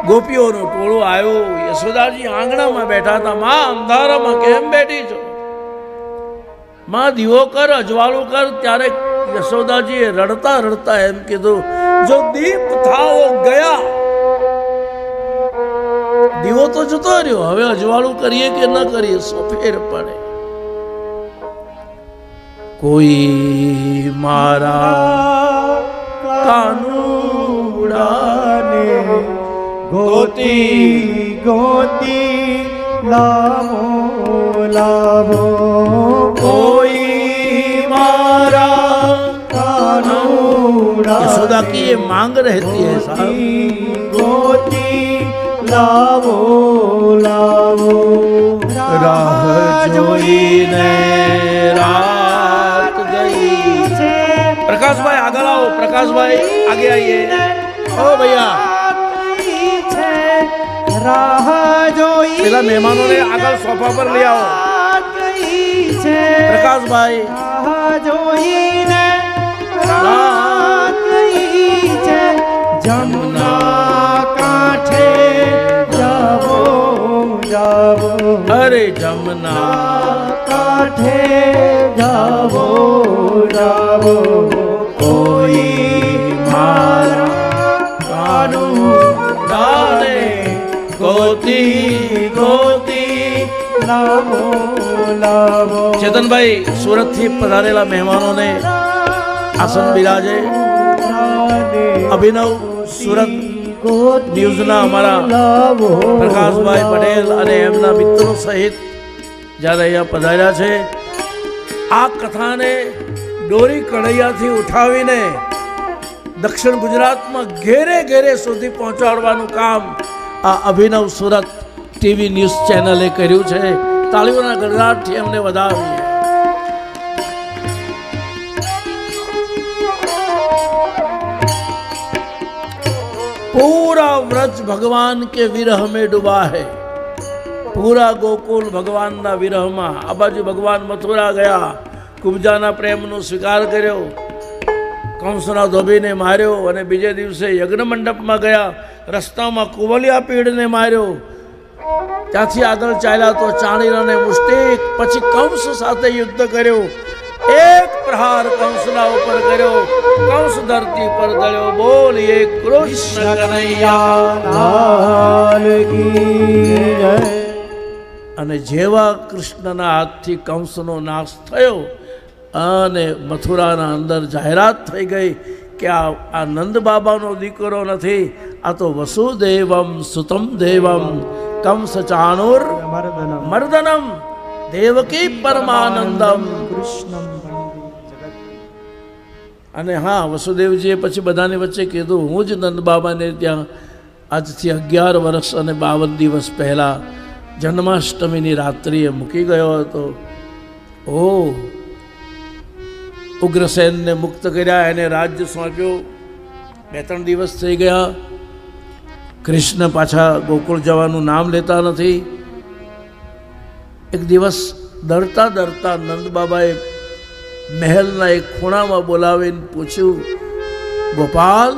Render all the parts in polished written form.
ગોપીઓનું ટોળું આવ્યું. યશોદાજી આંગણામાં બેઠા હતા. માં અંધારામાં કેમ બેઠી છો? માં દીવો કર, અજવાળું કર. ત્યારે યશોદાજીએ રડતા રડતા એમ કીધું, જો દીપ થાઓ ગયા, દીવો તો જતો રહ્યો, હવે અજવાળું કરીએ કે ન કરીએ શું ફેર પડે? કોઈ મારા કાનુડાને ગોતી ગોતી લાવો લાવો, કોઈ મારા કાનુડા यशोदा की ये मांग रहती है साहब. ગોતી લાવો લાવો, રાહ જોઈને રાત ગઈ છે. પ્રકાશભાઈ આગળ આવો. પ્રકાશભાઈ આગે આइए. ઓ ભૈયા, છે રાહ જોઈ, પેલા મહેમાનોને આગળ સોફા પર લઈ આવો. છે પ્રકાશભાઈ રાહ જોઈને રાત ગઈ છે. જમના કાંઠે જાવો જાવો, અરે જમના કાંઠે જાવો જાવો, કોઈ મારા કાનુડાને ગોતી ગોતી. લાવો લાવો. ચેતનભાઈ, સુરત થી પધારેલા મહેમાનોને આસન બિરાજે. અભિનવ સુરત ન્યૂઝના અમારા પ્રકાશભાઈ પટેલ અને એમના મિત્રો સહિત જ્યારે અહીંયા પધાર્યા છે, આ કથાને દોરી કઢૈયાથી ઉઠાવીને દક્ષિણ ગુજરાતમાં ઘેરે ઘેરે સુધી પહોંચાડવાનું કામ આ અભિનવ સુરત ટીવી ન્યૂઝ ચેનલે કર્યું છે. તાળીઓના ગડગડાટથી એમને વધાવીએ. पूरा व्रज भगवान के विरह में डूबा है. पूरा गोकुल भगवानના વિરહમાં. આ બાજુ ભગવાન મથુરા ગયા, કુબજાના પ્રેમનો સ્વીકાર કર્યો, કંસના ધોબીને માર્યો, અને બીજે દિવસે યજ્ઞ મંડપમાં ગયા, રસ્તામાં કુવલિયા પીડને માર્યો. ત્યાંથી આગળ ચાલ્યા તો ચાણીરાને મુષ્ટિક, પછી કંસ સાથે યુદ્ધ કર્યો. એક પ્રહાર કંસના ઉપર કર્યો, કંસ ધરતી પર ગયો. બોલીએ કૃષ્ણ કનૈયા લાલ કી જય. અને જેવા કૃષ્ણના હાથથી કંસનો નાશ થયો અને મથુરાના અંદર જાહેરાત થઈ ગઈ કે આ નંદ બાબાનો દીકરો નથી, આ તો વસુદેવમ સુતમ દેવમ કંસ ચાણુર મર્દનમ દેવકી પરમાનંદમ. કૃષ્ણમ. અને હા, વસુદેવજીએ પછી બધાની વચ્ચે કીધું, હું જ નંદ બાબાને ત્યાં આજથી 11 વર્ષ અને 52 દિવસ પહેલાં જન્માષ્ટમીની રાત્રિએ મૂકી ગયો હતો. ઓ, ઉગ્રસેનને મુક્ત કર્યા, એને રાજ્ય સોંપ્યો. 2-3 દિવસ થઈ ગયા, કૃષ્ણ પાછા ગોકુળ જવાનું નામ લેતા નથી. એક દિવસ ડરતા ડરતા નંદ બાબાએ મહેલના એક ખૂણામાં બોલાવીને પૂછ્યું, ગોપાલ.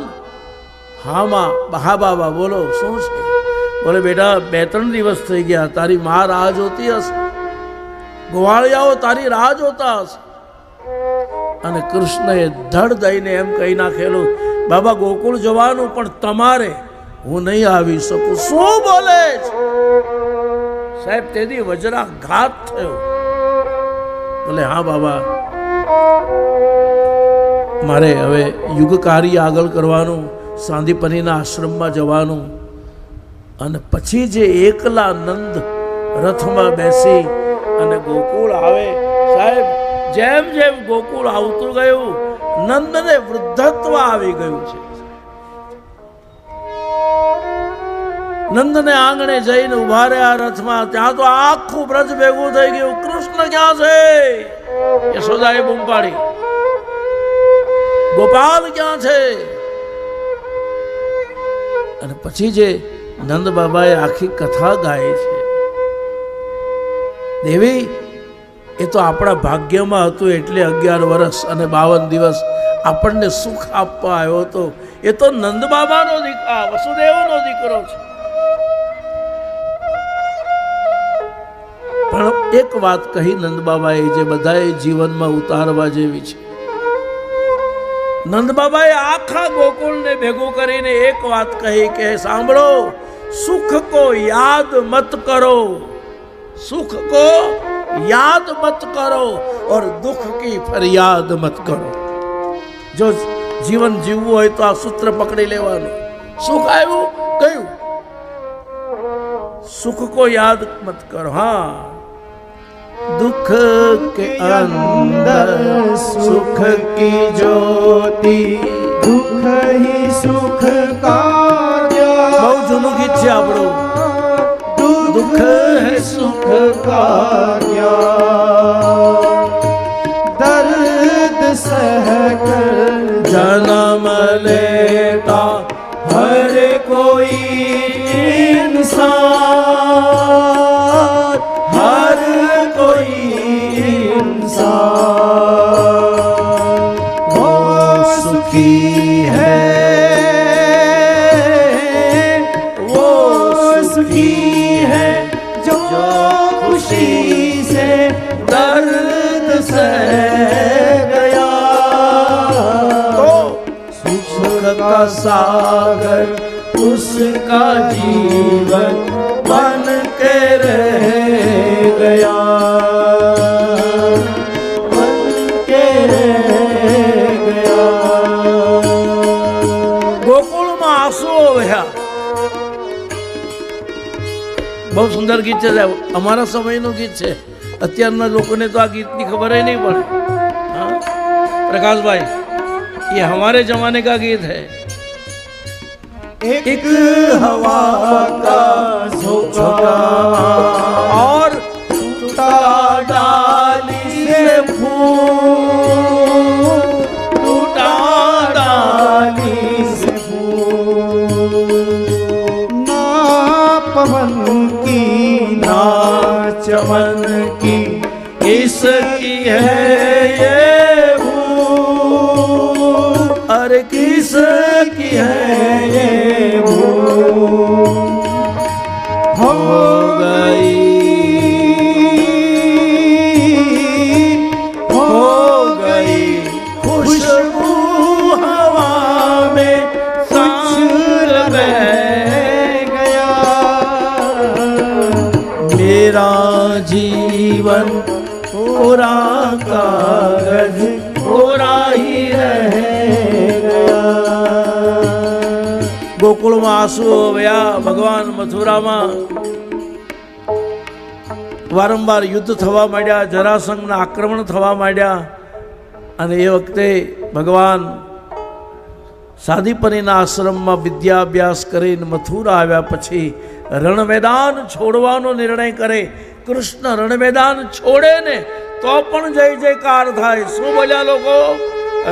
હા માં. હા બાબા, બોલો, શું છે? બોલે, બેટા 2-3 દિવસ થઈ ગયા, તારી મા રાહ જોતી હશે, ગોવાળિયાઓ તારી રાહ જોતા હશે. અને કૃષ્ણએ ધડ દઈને એમ કહી નાખેલું, બાબા ગોકુળ જવાનું, પણ તમારે, હું નહીં આવી શકું. શું બોલે છે સાહેબ? તેથી વજ્રાઘાત થયો. બોલે, હા બાબા, મારે હવે યુગ કાર્ય આગળ કરવાનું, સાંદીપનીના આશ્રમમાં જવાનું. અને પછી જે એકલા નંદ રથમાં બેસી અને ગોકુળ આવે, સાહેબ, જેમ જેમ ગોકુળ આવતું ગયું, નંદને વૃદ્ધત્વ આવી ગયું છે. નંદને આંગણે જઈને ઉભા રહ્યા રથમાં, ત્યાં તો આખું બ્રજ ભેગું થઈ ગયું. કૃષ્ણ ક્યાં છે? યશોદાએ બૂમ પાડી. ગોપાલ ક્યાં છે? અને પછી જે નંદ બાબાએ આખી કથા ગાઈ છે, દેવી, એ તો આપણા ભાગ્યમાં હતું, એટલે 11 વર્ષ અને 52 દિવસ આપણને સુખ આપવા આવ્યો હતો. એ તો નંદ બાબાનો દીકરો, વસુદેવનો દીકરો છે. પણ એક વાત કહી નંદબાબાએ જે બધાએ જીવનમાં ઉતારવા જેવી છે. નંદબાબાએ આખા ગોકુળને ભેગું કરીને એક વાત કહી કે સાંભળો, સુખ કો યાદ મત કરો, सुख को याद मत करो और दुख की फरियाद मत करो. जो जीवन जीवવું હોય તો આ સૂત્ર પકડી લેવાનું. સુખ આવ્યું કયું? सुख को याद मत करो. हाँ, दुख के अंदर सुख की ज्योति, दुख ही सुख का બહુ જૂનું ગીત છે આપણું. दुख है सुख का दर्द सहकर जन्म लेता हर कोई इंसान, हर कोई इंसान वो सुखी है, वो सुखी है जो खुशी से दर्द सह गया. तो सुख का सागर उसका जीवन बन के रह गया, बन के रह गया. ગોકુળમાં આંસુઓ વહ્યા. બહુ સુંદર ગીત છે સાહેબ, અમારા સમયનું ગીત છે. અત્યારના લોકોને તો આ ગીતની ખબર ही नहीं पड़े. हाँ प्रकाश भाई, ये हमारे जमाने का गीत है. एक हवा का झोंका और टूटा डाली से फूल, टूटा डाली से फूल. ना पवन की ना चमन की इसकी है ये भूल, अरे किसकी है ये भूल. हो गई खुशबू हवा में सांस बह गया. मेरा जीवन कोरा कागज कोरा ही रह गया. ગોકુળમાં આંસુઓ વહ્યા. ભગવાન મથુરામાં વારંવાર યુદ્ધ થવા માંડ્યા, જરાસંઘના આક્રમણ થવા માંડ્યા. અને એ વખતે ભગવાન સાદીપનીના આશ્રમમાં વિદ્યાભ્યાસ કરીને મથુરા આવ્યા પછી રણ મેદાન છોડવાનો નિર્ણય કરે. કૃષ્ણ રણ મેદાન છોડે ને તો પણ જય જયકાર થાય. શું બોલ્યા લોકો?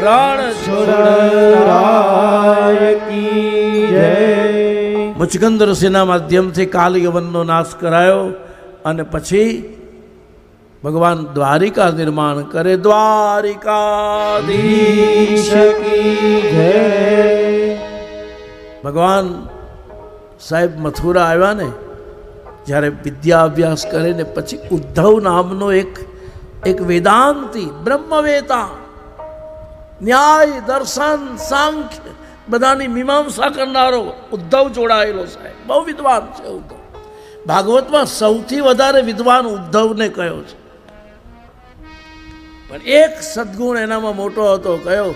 રણ છોડ રાય કી જય. મુચકંદ ઋષિના માધ્યમથી કાલ યવનનો નાશ કરાયો અને પછી ભગવાન દ્વારિકા નિર્માણ કરે. દ્વારિકાધીશ કી જય. ભગવાન સાહેબ મથુરા આવ્યા ને, જ્યારે વિદ્યા અભ્યાસ કરે ને પછી ઉદ્ધવ નામનો એક વેદાંતી બ્રહ્મવેતા, ન્યાય દર્શન સાંખ્ય બધાની મીમાંસા કરનારો ઉદ્ધવ જોડાયેલો સાહેબ. બહુ વિદ્વાન છે ઉદ્ધવ. ભાગવતમાં સૌથી વધારે વિદ્વાન ઉદ્ધવને કયો છે. પણ એક સદગુણ એનામાં મોટો હતો. કયો?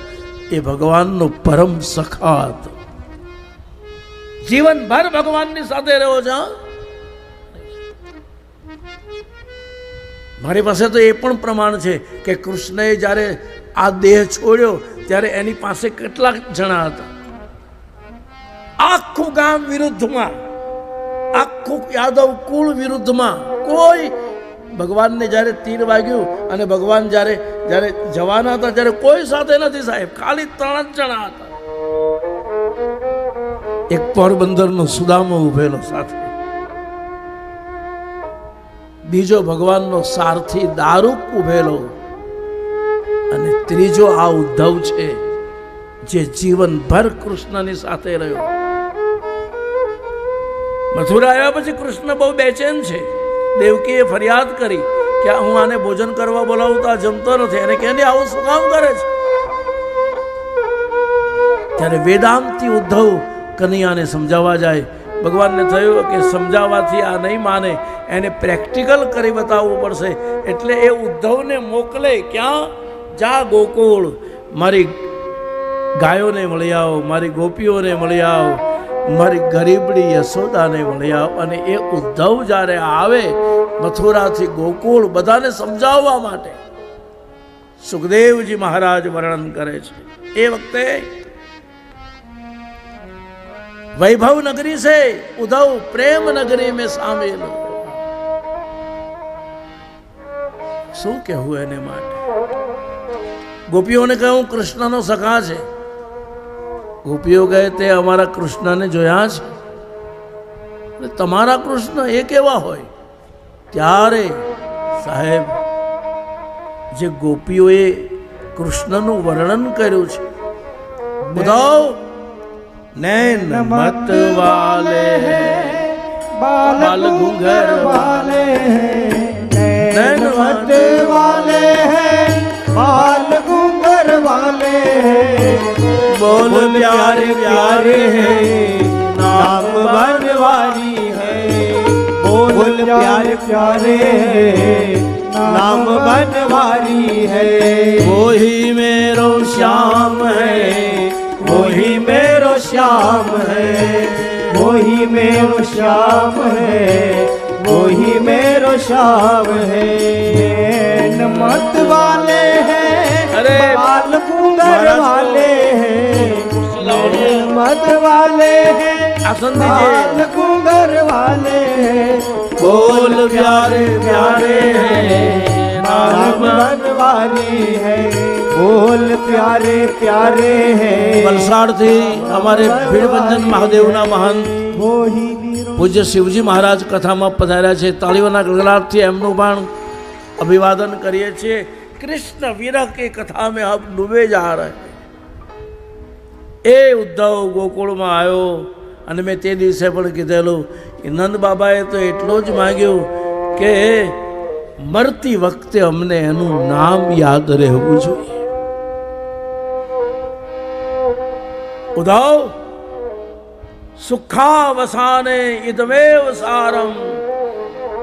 એ ભગવાનનો પરમ સખા હતો. જીવનભર ભગવાનની સાથે રહ્યો છે. મારી પાસે તો એ પણ પ્રમાણ છે કે કૃષ્ણએ જ્યારે આ દેહ છોડ્યો ત્યારે એની પાસે કેટલા જણા હતા. આખું ગામ વિરુદ્ધમાં, આખું યાદવ કુળ વિરુદ્ધમાં. કોઈ ભગવાનને જ્યારે તીર વાગ્યું અને ભગવાન જ્યારે જવાના હતા ત્યારે કોઈ સાથે નથી સાહેબ, ખાલી 3 જ જણા હતા. એક પોરબંદરનો સુદામો ઉભેલો સાથે, બીજો ભગવાનનો સારથી દારૂક ઉભેલો, અને ત્રીજો આ ઉદ્ધવ છે જે જીવનભર કૃષ્ણની સાથે રહ્યો. મથુરા આવ્યા પછી કૃષ્ણ બહુ બેચેન છે. દેવકીએ ફરિયાદ કરી કે હું આને ભોજન કરવા બોલાવું તો આ જમતો નથી, એને કે આવું શું કામ કરે છે? ત્યારે વેદાંતી ઉદ્ધવ કનૈયાને સમજાવવા જાય. ભગવાનને થયું કે સમજાવવાથી આ નહીં માને, એને પ્રેક્ટિકલ કરી બતાવવું પડશે. એટલે એ ઉદ્ધવને મોકલે. ક્યાં? જા ગોકુળ, મારી ગાયોને મળી આવો, મારી ગોપીઓને મળી આવો, મારી ગરીબડી યશોદાને મળી આવો. અને એ ઉદ્ધવ જ્યારે આવે મથુરાથી ગોકુળ બધાને સમજાવવા માટે, સુખદેવજી મહારાજ વર્ણન કરે છે. એ વખતે वैभव नगरी से उद्धव प्रेम नगरी में शामिल. શું કહેવું એને માટે? ગોપીઓને કહ્યું કૃષ્ણનો સખા છે. ગોપીઓ કહે તે અમારા કૃષ્ણને જોયા છે, તમારા કૃષ્ણ એ કેવા હોય? ત્યારે સાહેબ જે ગોપીઓએ કૃષ્ણનું વર્ણન કર્યું છે, ઉદ્ધવ नैन मत वाले बाल घूंघर वाले, नैन मत वाले बाल घूंघर वाले, बोल प्यारे प्यारे हैं नाम बनवारी है, बोल प्यारे प्यारे हैं नाम बनवारी है. वो ही मेरो श्याम है, वही मेरो श्याम है, वही मेरो श्याम है, वही मेरो श्याम है. मत वाले हैं अरे बाल घूंघर वाले हैं, मत वाले हैं आसन बाल दीजिए. घूंघर वाले हैं, बोल प्यारे प्यारे हैं नाम बनवारी है, बोल प्यारे प्यारे हैं. વલસાડથી અમારે ભીડભંજન મહાદેવના મહંત वही वीरो પૂજ્ય શિવજી મહારાજ કથામાં પધાર્યા છે. તાળીઓના ગળગળાટથી એમનું પણ અભિવાદન કરીએ છીએ. કૃષ્ણ વિરહ કે કથા મેં હમ ડૂબે જા રહે. એ ઉદ્ધવ ગોકુળમાં આવ્યો અને મેં તે દિવસે પણ કીધેલું કે નંદ બાબાએ તો એટલું જ માગ્યું કે મરતી વખતે અમને એનું નામ યાદ રહેવું જોઈએ. ઉદ્ધવ સુખાવસાને ઇદમેવ સારમ,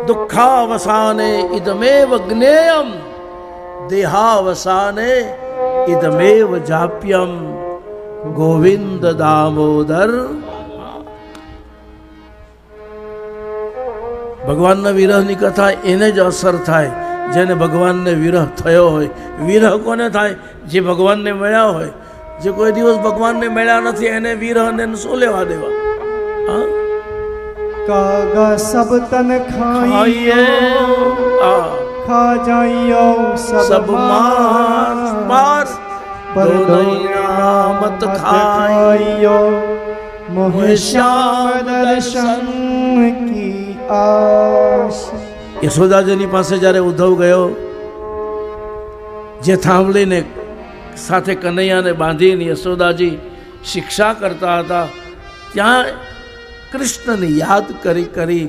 દુઃખાવસાને ઇદમેવ જ્ઞેયમ, દેહાવસાને ઇદમેવ જાપ્યમ, ગોવિંદ દામોદર. ભગવાનના વિરહની કથા એને જ અસર થાય જેને ભગવાનને વિરહ થયો હોય. વિરહ કોને થાય? જે ભગવાનને મળ્યા હોય. જે કોઈ દિવસ ભગવાનને મળ્યા નથી એને વિરહને શું લેવા દેવા? હા, कागा सब तन खाइए खा जाइयो सब मार मार पर दोनों मत खाइयो मोह श्याम दर्शन की आस. યશોદાજીની પાસે જ્યારે ઉદ્ધવ ગયો, જે થાંભલીને સાથે કનૈયાને બાંધીને યશોદાજી શિક્ષા કરતા હતા, ત્યાં કૃષ્ણને યાદ કરી કરી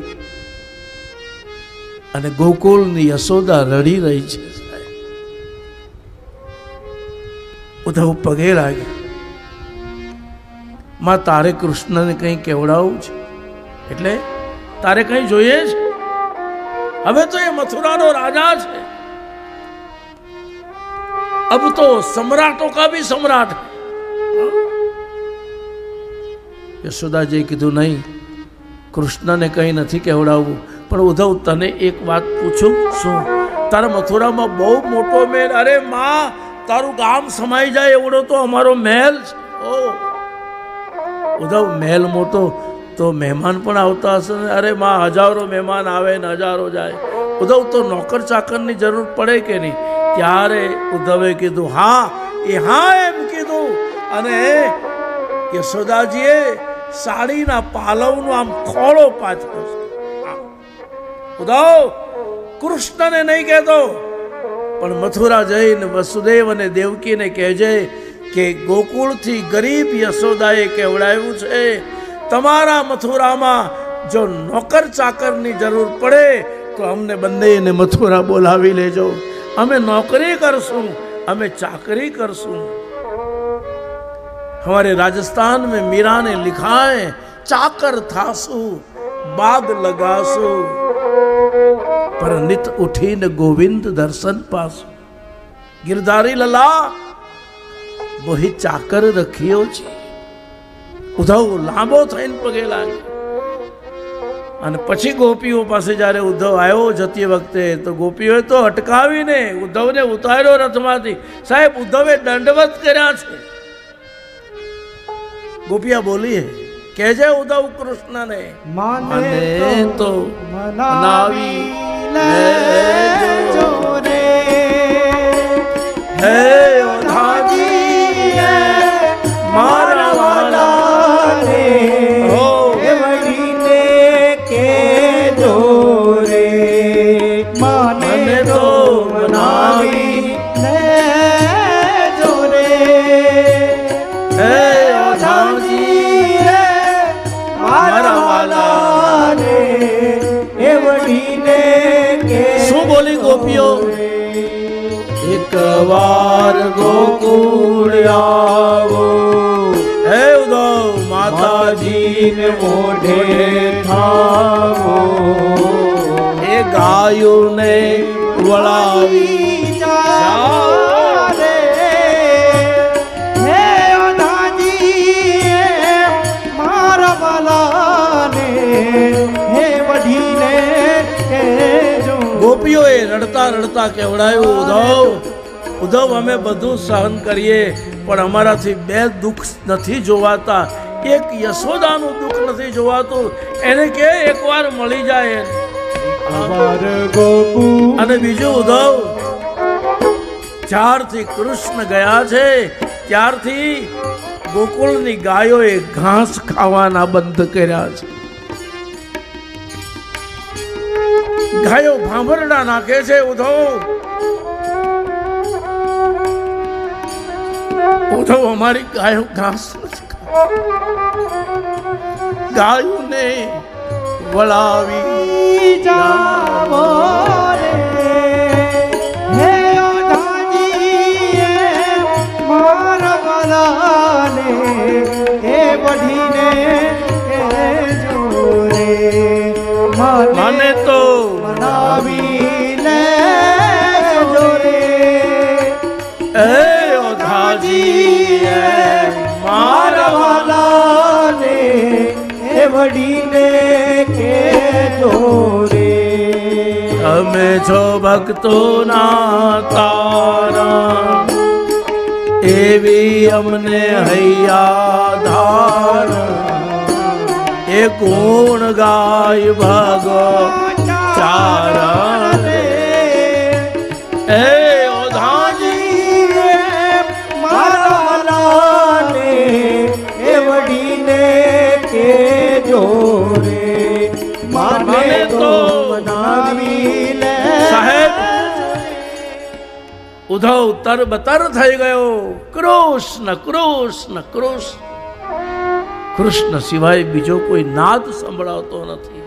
અને ગોકુળની યશોદા રડી રહી છે. ઉદ્ધવ પગે લાગ્યા, માં તારે કૃષ્ણને કંઈ કહેવડાવવું છે? એટલે તારે કંઈ જોઈએ છે? હવે તો એ મથુરાનો રાજા છે, अब तो सम्राटों का भी सम्राट है. યશોદાજીએ કીધું નહીં, કૃષ્ણને કંઈ નથી કહેવડાવવું, પણ ઉદ્ધવ તને એક વાત પૂછું. શું? તારા મથુરામાં બહુ મોટો મહેલ? અરે માં, તારું ગામ સમાઈ જાય એવડો તો અમારો મહેલ છે. ઓ ઉદ્ધવ, મહેલ મોટો તો મહેમાન પણ આવતા હશે ને? અરે માં, હજારો મહેમાન આવે ને હજારો જાય. ઉદ્ધવ, તો નોકર ચાકરની જરૂર પડે કે નહીં? ત્યારે ઉદ્ધવે કીધું હા. એ હા એમ કીધું અને યશોદાજીએ સાડીના પાલવનો આમ ખોળો પાછો. ઉદ્ધવ, કૃષ્ણને નહીં કહેતો, પણ મથુરા જઈને વસુદેવ અને દેવકીને કહેજે કે ગોકુળથી ગરીબ યશોદાએ કહેવડાવ્યું છે, તમારા મથુરામાં જો નોકર ચાકરની જરૂર પડે તો અમને બંનેને મથુરા બોલાવી લેજો, અમે नौकरी करसूं, हमें चाकरी करसूं। हमारे राजस्थान में मीरा ने लिखा है, चाकर थासू बाग लगासू पर नित उठी न गोविंद दर्शन पासू। गिरधारी लला वही चाकर रखियो छे। उद्धव लांबो थईने पगे लागे અને પછી ગોપીઓ પાસે જ્યારે ઉદ્ધવ આવ્યો જતી વખતે તો ગોપીઓએ તો અટકાવીને ઉદ્ધવને ઉતાર્યો રથમાંથી। સાહેબ ઉદ્ધવે દંડવત કર્યા છે। ગોપિયા બોલી હે કહેજે ઉદ્ધવ કૃષ્ણને माने તો मनावी लेजो रे હે ઓધાજી મારા વાલા रे हो वडीने के जोरे माने મને तो તો मनावी लेजो रे હે ઓધાજી रे મારા વાલા रे ए वडीने के શું બોલી ગોપીઓ? એક વાર ગોકુળ આવો હે ઉદ્ધવ માતાજી जीन मोढ़े थावो એ ગાયોને વળાવી जाओ रे हे अनाजी मारा वाला ने हे वढीने के जो ગોપીઓએ રડતા રડતા કહેવડાયું ઉદ્ધવ અમે બધું સહન કરીએ પણ અમારાથી બે દુઃખ નથી જોવાતા, એક યશોદાનું દુઃખ નથી જોવાતું, એને કે એકવાર મળી જાય। अवर गोपू અને બીજું ઉદ્ધવ જ્યારથી કૃષ્ણ ગયા છે ત્યારથી ગોકુળની ગાયોએ ઘાસ ખાવાના બંધ કર્યા છે। ગાયો ભાંભરડા નાખે છે ઉદ્ધવ અમારી ગાયો ઘાસ નથી ખાતી। ગાયોને વળાવી जाओ रे हे अनाजी मारा वाला ने हे वढीने के जो रे મને તો मनावी ले जो रे એ ઓધાજી मारा वाला ने हे वडीने के जोरे તમે છો ભક્તોના તારા એવી અમને હૈયા ધાર એ ગુણ ગાય ભગો ચારા એ ઓધાજી मारा वाला ने हे वडीने के जोरे माने तो मनावी ले સાહેબ ઉદ્ધવ તરબતર થઈ ગયો। કૃષ્ણ કૃષ્ણ કૃષ્ણ કૃષ્ણ સિવાય બીજો કોઈ નાદ સંભળાતો નથી।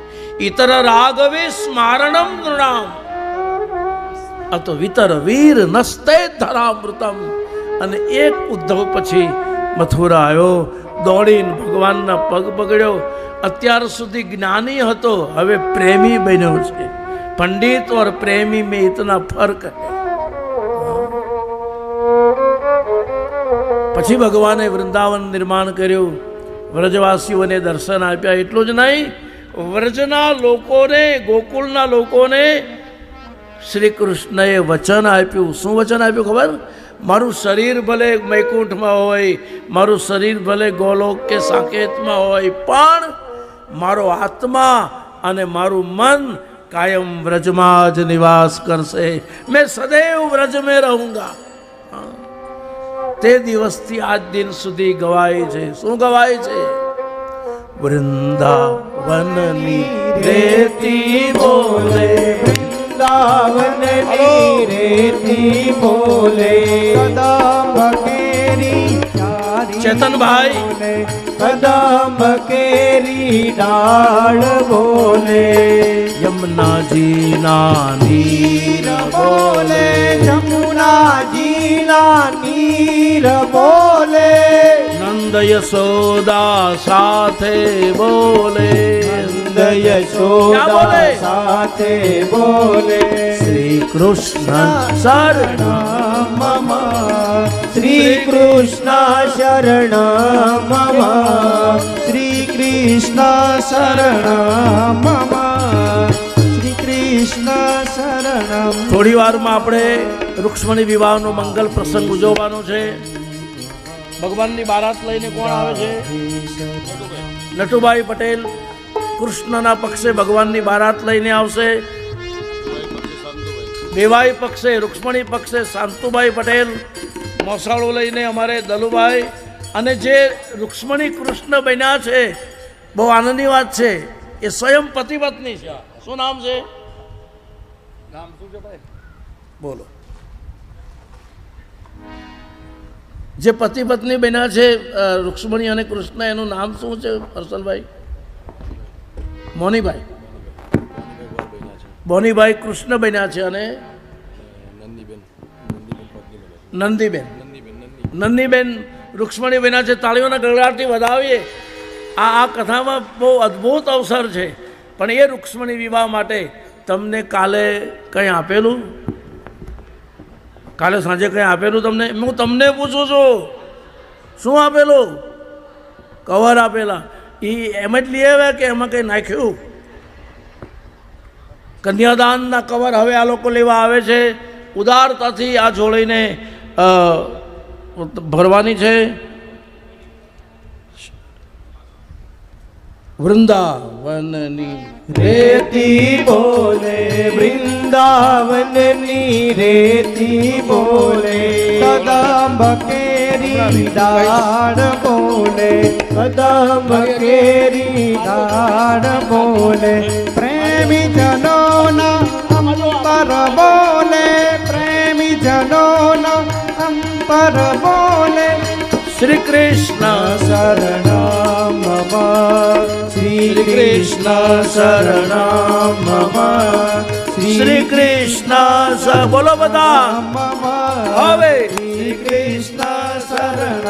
ઇતર રાગવે સ્મારણમ નૃણામ અતો વિતર વીર નસ્તે ધરામૃતમ। અને એક ઉદ્ધવ પછી મથુરા આવ્યો, દોડીને ભગવાનના પગ પકડ્યો। અત્યાર સુધી જ્ઞાની હતો, હવે પ્રેમી બન્યો છે। पंडित और प्रेमी में इतना फर्क है। પછી ભગવાને વૃંદાવન નિર્માણ કર્યું, વ્રજવાસીઓને દર્શન આપ્યા। એટલું જ નહીં, વ્રજના લોકોને, ગોકુળના લોકોને શ્રી કૃષ્ણએ વચન આપ્યું। શું વચન આપ્યું ખબર? મારું શરીર ભલે વૈકુંઠમાં હોય, મારું શરીર ભલે ગોલોક કે સાકેતમાં હોય, પણ મારો આત્મા અને મારું મન કાયમ વ્રજમાં જ નિવાસ કરશે। मैं सदैव व्रज में रहूंगा। તે દિવસથી આજ દિન સુધી ગવાય છે। શું ગવાય છે? વૃંદાવનની રેતી બોલે, वृंदावननी रेती बोले, कदम केरी ચેતનભાઈ કદમ કેરી ડાળ બોલે યમુનાજીના નીર બોલે જમુનાજીના નીર બોલે નંદ યશોદા સાથે બોલે નંદ યશોદા સાથે બોલે શ્રી કૃષ્ણ શરણ મમ શ્રી કૃષ્ણ શરણ મમ શ્રી કૃષ્ણ શરણ મમ શ્રી કૃષ્ણ શરણ. થોડી વારમાં આપણે રૂક્ષ્મણી વિવાહનો મંગલ પ્રસંગ ઉજવવાનો છે. ભગવાનની બારાત લઈને કોણ આવે છે? નટુભાઈ પટેલ કૃષ્ણના પક્ષે ભગવાનની બારાત લઈને આવશે. દેવાઈ પક્ષે રૂક્ષ્મણી પક્ષે શાંતુભાઈ પટેલ મોસાળો લઈને અમારે દલુભાઈ, અને જે રૂક્ષ્મણી કૃષ્ણ બન્યા છે, બહુ આનંદની વાત છે, એ સ્વયં પતિ પત્ની છે. શું નામ છે? નામ શું છે ભાઈ? બોલો. જે પતિ પત્ની બન્યા છે રૂક્ષ્મણી અને કૃષ્ણ, એનું નામ શું છે હર્ષલભાઈ? મોનીભાઈ. બોનીભાઈ કૃષ્ણ બન્યા છે અને નંદીબેન રૂક્ષ્મણી બન્યા છે. તાળીઓના ગળગાટથી વધાવીએ. આ કથામાં બહુ અદ્ભુત અવસર છે. પણ એ રૂક્ષ્મણી વિવાહ માટે તમને કાલે કંઈ આપેલું? કાલે સાંજે કંઈ આપેલું તમને? હું તમને પૂછું છું, શું આપેલું? કવર આપેલા. એ એમ જ લઈ આવ્યા કે એમાં કંઈ નાખ્યું? કન્યાદાનના કવર હવે આ લોકો લેવા આવે છે. ઉદારતાથી આ જોડીને ભરવાની છે. વૃંદાવનની રેતી બોલે વૃંદાવનની રેતી બોલે કદમ કેરી ડાળ બોલે કદમ કેરી ડાળ બોલે પ્રેમી જનોના અંતર બોલે પ્રેમી જનોના અંતર બોલે શ્રી કૃષ્ણ શરણ મમ શ્રી કૃષ્ણ શરણ મમ શ્રી કૃષ્ણ બોલો બધા મમ હવે શ્રી કૃષ્ણ શરણ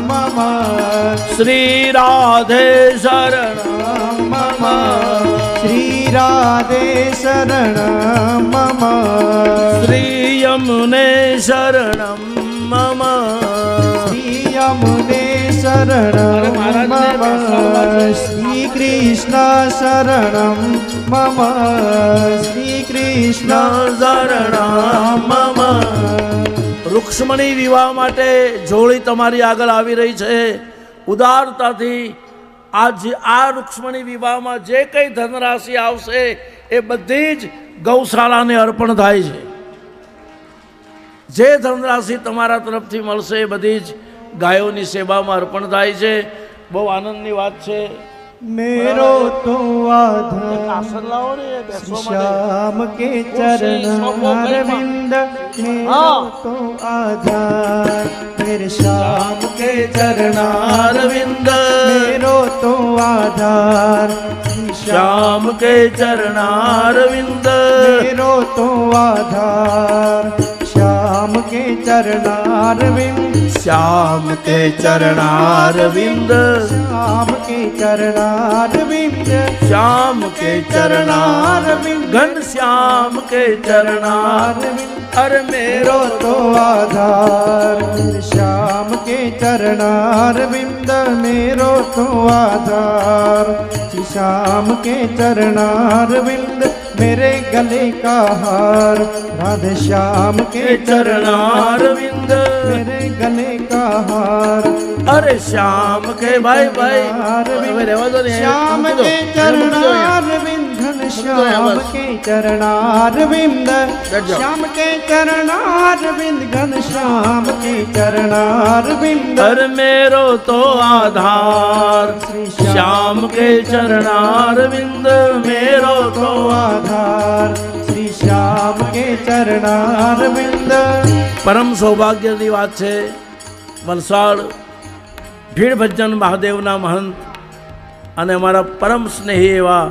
મમ શ્રી રાધે શરણ મમ શ્રી રાધે શરણ મમ શ્રી યમુને શરણમ મમ યમુને શરણમ મમ શ્રી કૃષ્ણ શરણમ મમ શ્રી કૃષ્ણ શરણમ મમ. રૂક્ષ્મણી વિવાહ માટે જોડી તમારી આગળ આવી રહી છે. ઉદારતાથી આ રૂક્ષ્મણી વિવાહમાં જે કંઈ ધનરાશિ આવશે એ બધી જ ગૌશાળાને અર્પણ થાય છે. જે ધનરાશિ તમારા તરફથી મળશે એ બધી જ ગાયોની સેવામાં અર્પણ થાય છે. બહુ આનંદની વાત છે. મેરો તો આધાર આસન લાવો ને બેસવા માટે. શ્યામ કે ચરણારવિંદ મેરો તો આધાર મેરે શ્યામ કે ચરણારવિંદ મેરો તો આધાર શ્યામ કે ચરણારવિંદ મેરો તો આધાર શ્યામ કે ચરણારવિંદ શ્યામ કે ચરણારવિંદ શ્યામ કે ચરણારવિંદ શ્યામ કે ચરણારવિંદ ઘન શ્યામ કે ચરણારવિંદ અરે મેરો મેરો તો આધાર શ્યામ કે ચરણારવિંદ મેરો તો આધાર श्याम के चरणारविंद मेरे गले का हार राधे श्याम के चरणारविंद मेरे गले का हार अरे श्याम के भाई भाई श्याम के चरणारविंद घन श्याम के चरणारविंद श्याम के चरणारविंद घन श्याम के चरणारविंद अरे मेरो तो आधार श्याम के चरणारविंद मेरो तो आधार श्री श्याम के चरणारविंद. परम सौभाग्यની વાત છે. વલસાડ ભીડ ભજન મહાદેવના મહંત અને અમારા પરમ સ્નેહી એવા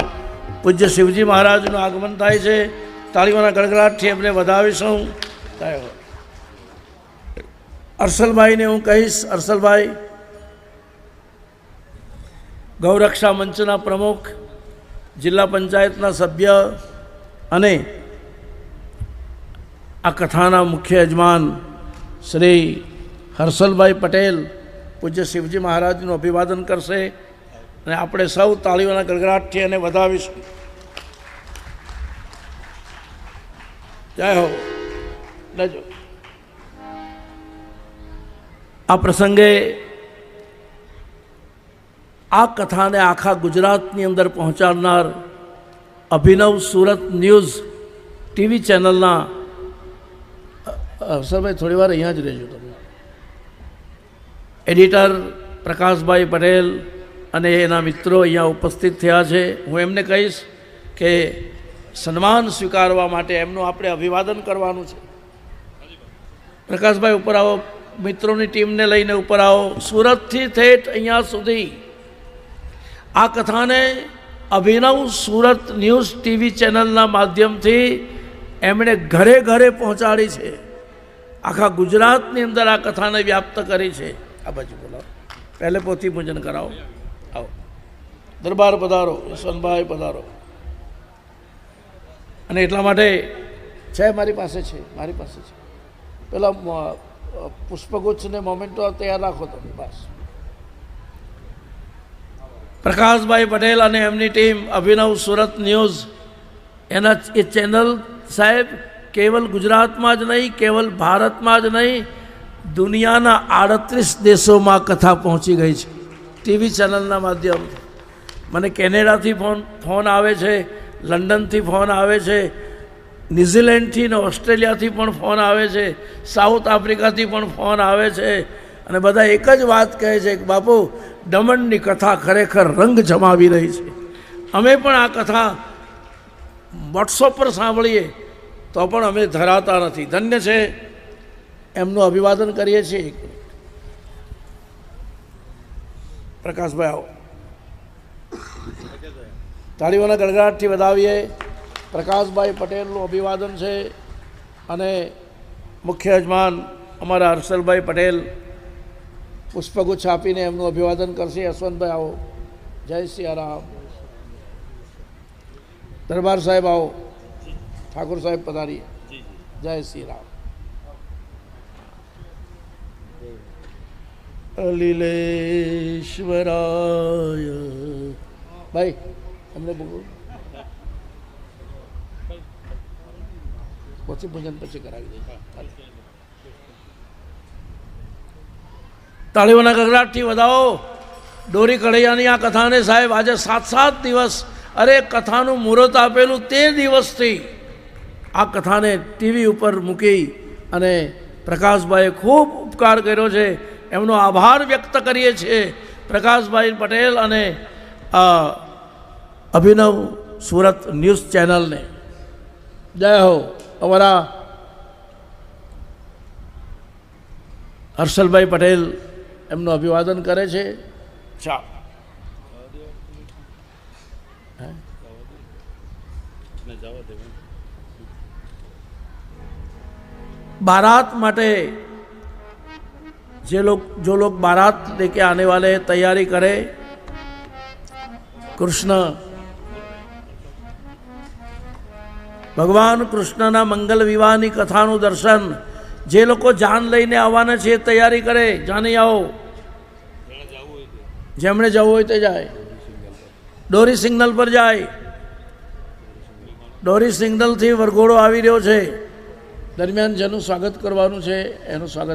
પૂજ્ય શિવજી મહારાજનું આગમન થાય છે. તાળીઓના ગડગડાટથી એમને વધાવીશું. અરસલભાઈને હું કહીશ, અરસલભાઈ ગૌરક્ષા મંચના પ્રમુખ, જિલ્લા પંચાયતના સભ્ય અને આ કથાના મુખ્ય યજમાન શ્રી હર્ષલભાઈ પટેલ પૂજ્ય શિવજી મહારાજનું અભિવાદન કરશે અને આપણે સૌ તાળીઓના ગડગડાટથી એને વધાવીશું. જય હો. લેજો. આ પ્રસંગે આ કથાને આખા ગુજરાતની અંદર પહોંચાડનાર અભિનવ સુરત ન્યૂઝ ટીવી ચેનલના હર્ષલભાઈ થોડી વાર અહીંયા જ રહેજો તમે, એડિટર પ્રકાશભાઈ પટેલ અને એના મિત્રો અહીંયા ઉપસ્થિત થયા છે. હું એમને કહીશ કે સન્માન સ્વીકારવા માટે એમનું આપણે અભિવાદન કરવાનું છે. પ્રકાશભાઈ ઉપર આવો, મિત્રોની ટીમને લઈને ઉપર આવો. સુરતથી ઠેઠ અહીંયા સુધી આ કથાને અભિનવ સુરત ન્યૂઝ ટીવી ચેનલના માધ્યમથી એમણે ઘરે ઘરે પહોંચાડી છે. આખા ગુજરાતની અંદર આ કથાને વ્યાપ્ત કરી છે. આ બાજુ બોલાવો, પહેલે પોથી પૂજન કરાવો. આવો દરબાર પધારો, યશવંતભાઈ પધારો. અને એટલા માટે છે મારી પાસે છે પેલા પુષ્પગુચ્છને મોમેન્ટો તૈયાર રાખો તમે. બસ પ્રકાશભાઈ પટેલ અને એમની ટીમ અભિનવ સુરત ન્યૂઝ એના એ ચેનલ સાહેબ કેવલ ગુજરાતમાં જ નહીં, કેવલ ભારતમાં જ નહીં, દુનિયાના 38 દેશોમાં કથા પહોંચી ગઈ છે ટીવી ચેનલના માધ્યમથી. મને કેનેડાથી ફોન આવે છે, લંડનથી ફોન આવે છે, ન્યૂઝીલેન્ડથી ને ઓસ્ટ્રેલિયાથી પણ ફોન આવે છે, સાઉથ આફ્રિકાથી પણ ફોન આવે છે. અને બધા એક જ વાત કહે છે કે બાપુ દમણની કથા ખરેખર રંગ જમાવી રહી છે. અમે પણ આ કથા વોટ્સઅપ પર સાંભળીએ તો પણ અમે ધરાતા નથી. ધન્ય છે, એમનું અભિવાદન કરીએ છીએ. પ્રકાશભાઈ આવો, તાળીઓના ગડગડાટથી વધાવીએ. પ્રકાશભાઈ પટેલનું અભિવાદન છે અને મુખ્ય યજમાન અમારા હર્ષલભાઈ પટેલ પુષ્પગુચ્છ આપીને એમનું અભિવાદન કરશે. યશવંતભાઈ આવો. જય સિયારામ. દરબાર સાહેબ આવો. ઠાકોર સાહેબ પધારીએ. જય શ્રી રામ. અલીલેશ્વરાય. ભાઈ એમને બોલો, પછી ભજન પછી કરાવી દે. તાળીઓના ગગડાટથી વધાવો. દોરી કઢૈયાની આ કથાને સાહેબ આજે 7 દિવસ, અરે કથાનું મુહૂર્ત આપેલું તે દિવસથી આ કથાને ટીવી ઉપર મૂકી અને પ્રકાશભાઈએ ખૂબ ઉપકાર કર્યો છે. એમનો આભાર વ્યક્ત કરીએ છીએ પ્રકાશભાઈ પટેલ અને અભિનવ સુરત ન્યૂઝ ચેનલને. જય હો. અમારા હર્ષલભાઈ પટેલ એમનું અભિવાદન કરે છે. ચા बारात माटे जो लोग बारात लेके आने वाले हैं तैयारी करें. कृष्ण भगवान कृष्णना मंगल विवाहनी कथानु दर्शन जे लोग जान लईने आववाना छे तैयारी करे. जाने आओ. जेमणे जवुं होय ते जाए. डोरी सिग्नल पर जाए. डोरी सिग्नल थी वरघोड़ो आवी रह्यो छे. दरमियान जेનું સ્વાગત કરવાનું છે એનું સ્વાગત